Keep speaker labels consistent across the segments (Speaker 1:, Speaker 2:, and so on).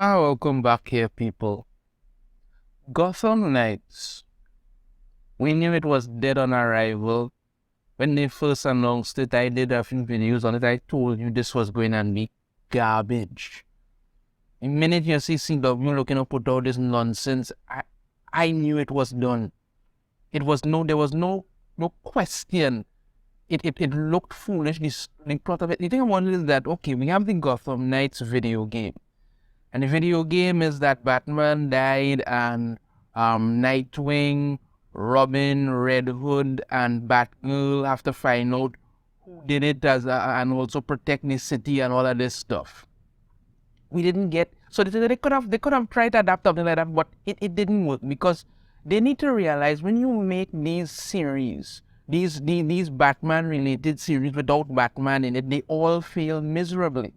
Speaker 1: Welcome back here, people. Gotham Knights. We knew it was dead on arrival. When they first announced it, I did a few videos on it. I told you this was going to be garbage. The minute you see CW looking to put out this nonsense, I knew it was done. There was no question. It looked foolish. The plot of it. The thing I wanted is that, okay, we have the Gotham Knights video game. And the video game is that Batman died and Nightwing, Robin, Red Hood, and Batgirl have to find out who did it and also protect the city and all of this stuff. We didn't get so they could have tried to adapt something like that, but it didn't work because they need to realize when you make these series, these Batman related series without Batman in it, they all fail miserably.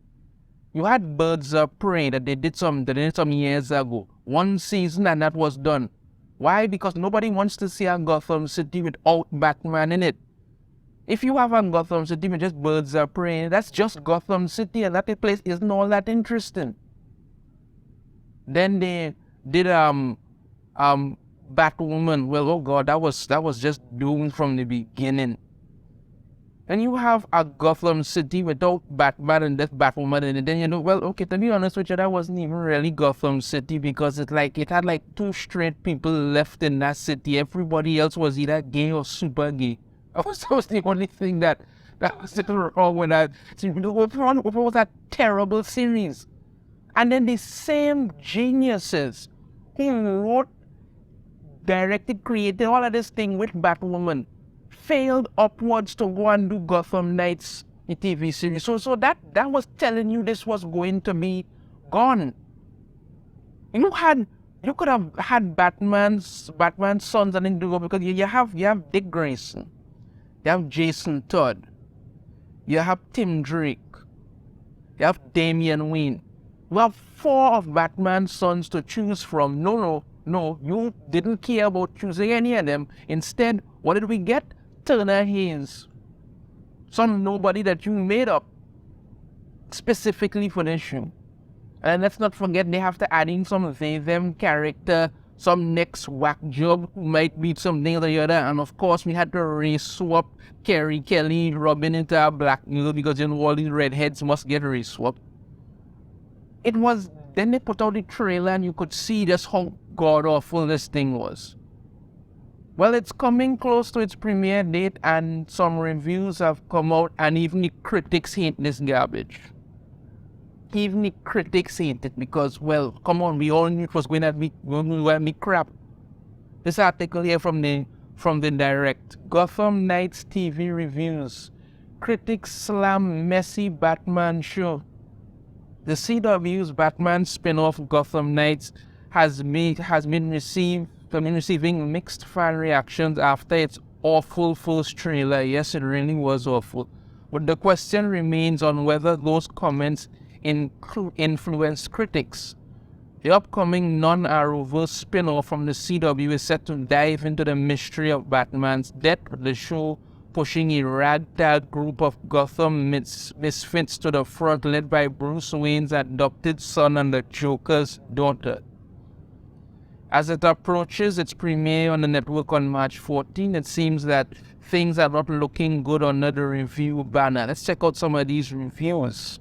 Speaker 1: You had Birds of Prey that they did some years ago. One season and that was done. Why? Because nobody wants to see a Gotham City without Batman in it. If you have a Gotham City with just Birds of Prey, that's just Gotham City and that place isn't all that interesting. Then they did Batwoman. Well, oh God, that was just doomed from the beginning. And you have a Gotham City without Batman and that Batwoman in it, then well, okay, to be honest with you, that wasn't even really Gotham City because it had like two straight people left in that city. Everybody else was either gay or super gay. That was the only thing that was wrong with that. What was that terrible series? And then the same geniuses who wrote, directed, created all of this thing with Batwoman failed upwards to go and do Gotham Knights, the TV series. So that was telling you this was going to be gone. You could have had Batman's sons and do because you have Dick Grayson, you have Jason Todd, you have Tim Drake, you have Damian Wayne. You have 4 of Batman's sons to choose from. No, you didn't care about choosing any of them. Instead, what did we get? Turner Hayes, some nobody that you made up specifically for this show. And let's not forget they have to add in some them character, some next whack job who might be something or the other. And of course, we had to race swap Carrie Kelly, Robin into a black girl because all these redheads must get race swapped. Then they put out the trailer and you could see just how god awful this thing was. Well, it's coming close to its premiere date and some reviews have come out and even the critics hate this garbage. Even the critics hate it because, well, come on, we all knew it was going to be crap. This article here from the Direct. Gotham Knights TV reviews. Critics slam messy Batman show. The CW's Batman spin-off Gotham Knights has been receiving mixed fan reactions after its awful first trailer. Yes, it really was awful. But the question remains on whether those comments influence critics. The upcoming non-Arrowverse spin-off from the CW is set to dive into the mystery of Batman's death, the show pushing a ragtag group of Gotham misfits to the front, led by Bruce Wayne's adopted son and the Joker's daughter. As it approaches its premiere on the network on March 14, it seems that things are not looking good under the review banner. Let's check out some of these reviews.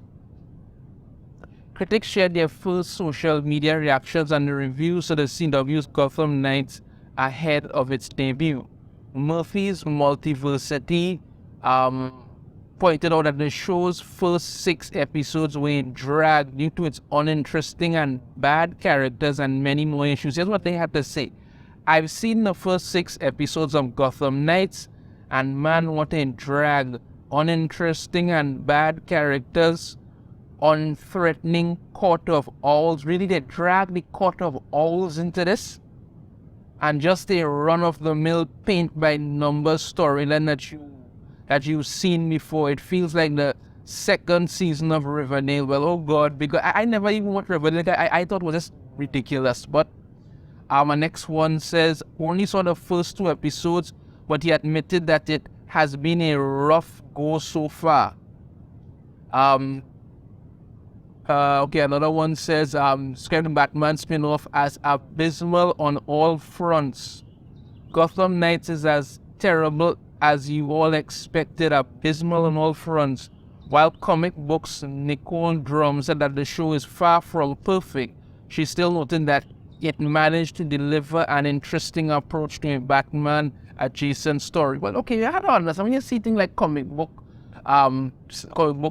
Speaker 1: Critics shared their first social media reactions on the reviews of the CW's Gotham Knights ahead of its debut. Murphy's Multiversity pointed out that the show's first 6 episodes were dragged due to its uninteresting and bad characters and many more issues. Here's what they had to say. I've seen the first 6 episodes of Gotham Knights, and man, what a drag. Uninteresting and bad characters, unthreatening Court of Owls. Really, they dragged the Court of Owls into this? And just a run-of-the-mill paint-by-numbers storyline that you've seen before. It feels like the 2nd season of Riverdale. Well, oh God, because I never even watched Riverdale. I thought it was just ridiculous. But my next one says, only saw the first 2 episodes, but he admitted that it has been a rough go so far. Okay, another one says, describing Batman spin-off as abysmal on all fronts. Gotham Knights is as terrible as you all expected, abysmal on all fronts. While comic books, Nicole Drum said that the show is far from perfect, she still noted that it managed to deliver an interesting approach to a Batman adjacent story. Well, okay, you had to understand when you see things like comic books,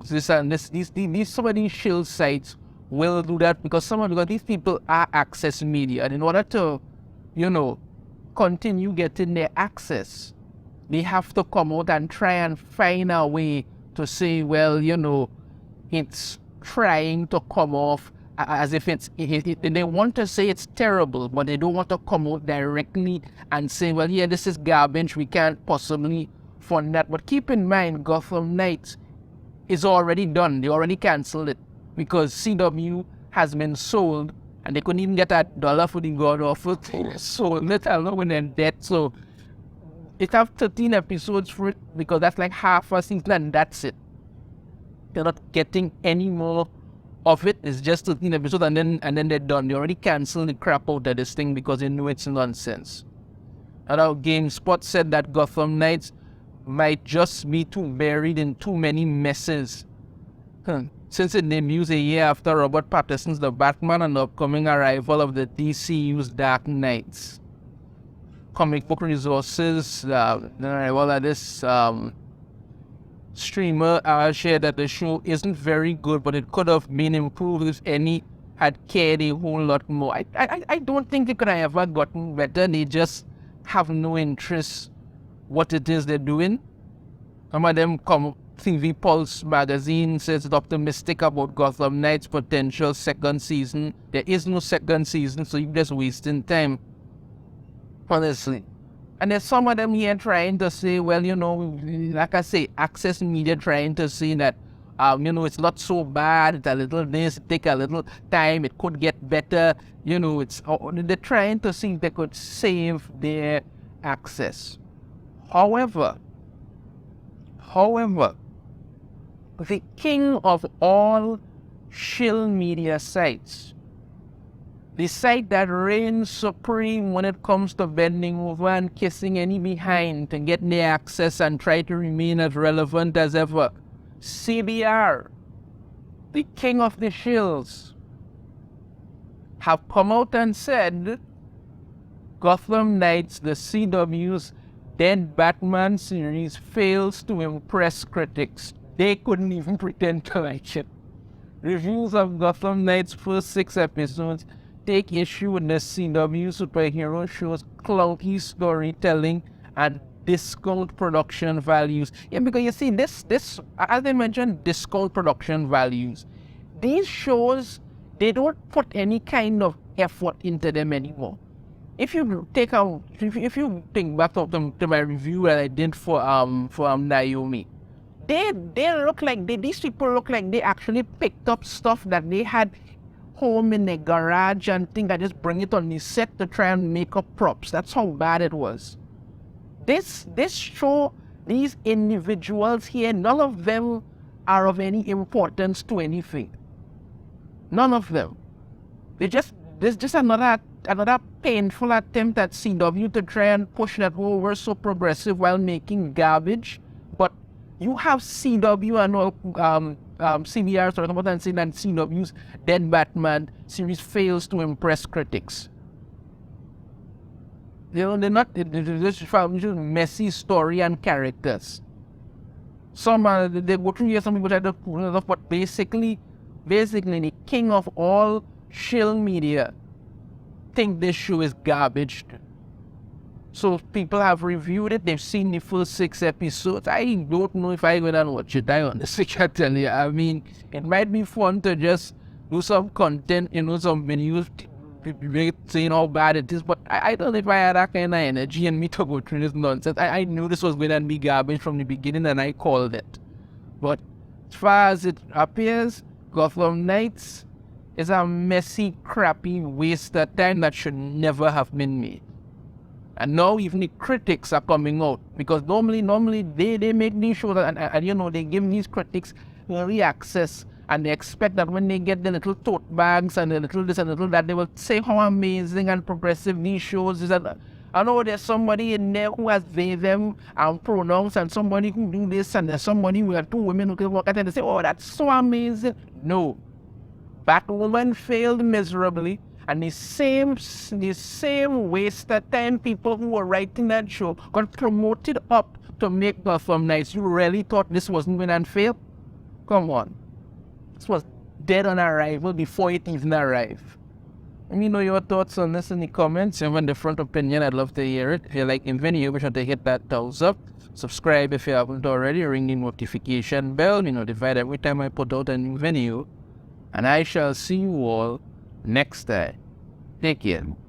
Speaker 1: this and this, these some of these Shill sites will do that because these people are access media, and in order to, continue getting their access, they have to come out and try and find a way to say, well, it's trying to come off as if they want to say it's terrible, but they don't want to come out directly and say, well, yeah, this is garbage, we can't possibly fund that. But keep in mind, Gotham Knights is already done. They already canceled it because CW has been sold and they couldn't even get $1 for the god-awful thing. So let alone when they're in debt. So it have 13 episodes for it because that's like half a season and that's it. They're not getting any more of it. It's just 13 episodes and then they're done. They already canceled the crap out of this thing because they know it's nonsense. And our GameSpot said that Gotham Knights might just be too buried in too many messes. Since it debuts a year after Robert Pattinson's The Batman and the upcoming arrival of the DCU's Dark Knights. Comic Book Resources, the arrival of this streamer shared that the show isn't very good, but it could have been improved if any had cared a whole lot more. I don't think they could have ever gotten better. They just have no interest what it is they're doing. Some of them TV Pulse magazine says it's optimistic about Gotham Knights' potential second season. There is no second season, so you're just wasting time. Honestly. And there's some of them here trying to say, well, like I say, access media trying to say that, it's not so bad, it's a little this, it take a little time, it could get better. They're trying to see if they could save their access. However, the king of all Shill media sites, the site that reigns supreme when it comes to bending over and kissing any behind to get their access and try to remain as relevant as ever, CBR, the king of the Shills, have come out and said Gotham Knights, the CW's Dead Batman series, fails to impress critics. They couldn't even pretend to like it. Reviews of Gotham Knights' first 6 episodes take issue with the CW superhero show's clunky storytelling and discount production values. Yeah, because you see, this as I mentioned, discount production values. These shows, they don't put any kind of effort into them anymore. If you think back to my review that I did for Naomi, they look like these people look like they actually picked up stuff that they had home in their garage and think I just bring it on the set to try and make up props. That's how bad it was. This show, these individuals here, none of them are of any importance to anything. None of them. There's just another painful attempt at CW to try and push that, oh, we're so progressive while making garbage. But you have CW and all CBR talking about and saying that CW's Dead Batman series fails to impress critics. They're just messy story and characters. They go through here, some people try to pull it off, but basically the king of all Shill media think this show is garbage. So people have reviewed it, they've seen the first 6 episodes. I don't know if I'm going to watch it, I honestly can't tell you. I mean, it might be fun to just do some content, some videos, saying how bad it is, but I don't know if I had that kind of energy in me to go through this nonsense. I knew this was going to be garbage from the beginning and I called it. But as far as it appears, Gotham Knights is a messy, crappy waste of time that should never have been made. And now even the critics are coming out, because normally they make these shows and they give these critics early access and they expect that when they get the little tote bags and the little this and little that, they will say how amazing and progressive these shows is. And I know there's somebody in there who has they, them, and pronouns, and somebody who do this, and there's somebody who have two women who can walk at it and say, oh, that's so amazing. No. Batwoman failed miserably, and the same wasted time people who were writing that show got promoted up to make Gotham Knights. You really thought this wasn't going to fail? Come on. This was dead on arrival before it even arrived. Let me know your thoughts on this in the comments. If you have a different opinion, I'd love to hear it. If you like the video, be sure to hit that thumbs up. Subscribe if you haven't already. Ring the notification bell. Be notified every time I put out a new video. And I shall see you all next time. Take care.